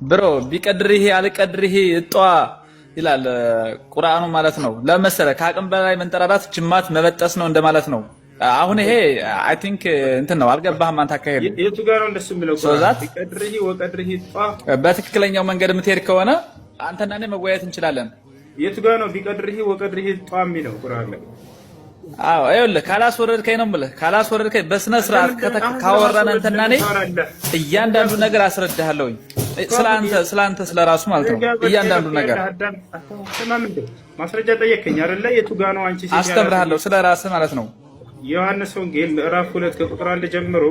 ብሮ ቢቀድርህ አልቀድርህ እጧ ይላል ቁርአኑ ማለት ነው። ለመሰለ ከአቅም በላይ መንጠራራት ጅማት መበጠስ ነው እንደማለት ነው። አሁን ይሄ አይ ቲንክ እንትን ነው። አልገባህም አንተ አካሄዱ የቱ ጋር ነው እንደሱ የሚለው ቁርአን ቢቀድርህ ወቀድርህ እጧ። በትክክለኛው መንገድ የምትሄድ ከሆነ አንተና እኔ መወያየት እንችላለን። የቱ ጋር ነው ቢቀድርህ ወቀድርህ እጧ የሚለው ቁርአን ላይ? አዎ ይኸውልህ ካላስወረድከኝ ነው የምልህ። ካላስወረድከኝ በስነ ስርዓት ካወራን አንተና እኔ እያንዳንዱ ነገር አስረዳሃለሁኝ። ስላንተ ስለራሱ ማለት ነው። እያንዳንዱ ነገር ማስረጃ ጠየቀኝ አይደለ? የቱ ጋር ነው አንቺ አስተምርሃለሁ ስለራስህ ማለት ነው። ዮሐንስ ወንጌል ምዕራፍ 2 ከቁጥር 1 ጀምሮ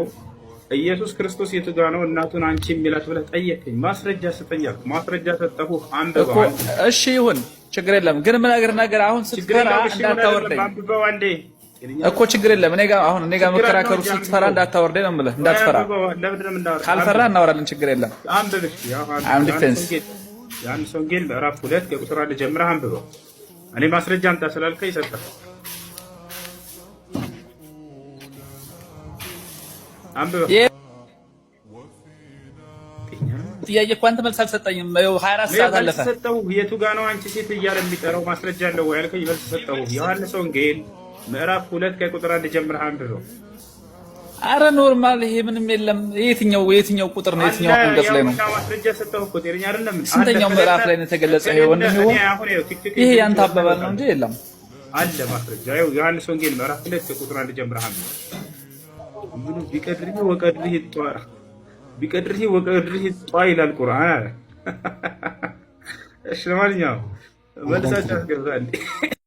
ኢየሱስ ክርስቶስ የቱ ጋር ነው እናቱን አንቺ የሚላት ብለህ ጠየቀኝ። ማስረጃ ስጠኝ አልኩ። ማስረጃ ሰጠሁ። አንብበው። እሺ ይሁን ችግር የለም። ግን ምን ነገር አሁን ስትፈራ እንዳታወርደኝ እኮ ችግር የለም። እኔ ጋር መከራከሩ ስትፈራ እንዳታወርደኝ ነው የምልህ። እንዳትፈራ ካልፈራ እናወራለን። ችግር የለም። አም ዲፌንስ ዮሐንስ ወንጌል ምዕራፍ 2 ከቁጥር 1 ጀምረህ አንብበው። እኔ ማስረጃ አምጣ ስላልከኝ ሰጠህ። አንብበው። ጥያቄ እኮ አንተ መልስ አልሰጠኝም። 24 ሰዓት አለፈ። ሰጠሁ። የቱ ጋር ነው አንቺ ሴት እያለ የሚጠራው? ማስረጃ አለው ወይ አልከኝ። መልስ ሰጠሁ። ዮሐንስ ወንጌል ምዕራፍ 2 ከቁጥር 1 ጀምረህ አንብበው። አረ ኖርማል፣ ይሄ ምንም የለም። የትኛው ቁጥር ነው? የትኛው አንቀጽ ላይ ነው? ማስረጃ ሰጠሁ እኮ ጤነኛ አይደለም። ስንተኛው ምዕራፍ ላይ ነው የተገለጸ? ይሄ ወንድም ይሄ ያንተ አባባል ነው እንጂ የለም አለ ማስረጃ። ይኸው ዮሐንስ ወንጌል ምዕራፍ 2 ከቁጥር 1 ጀምረህ አንብበው። ቢቀድርህ ወቀድርህ እጧ ቢቀድርህ ወቀድርህ እጧ ይላል ቁርአን አለ። እሺ ለማንኛውም መልሳችሁ አስገዛልኝ።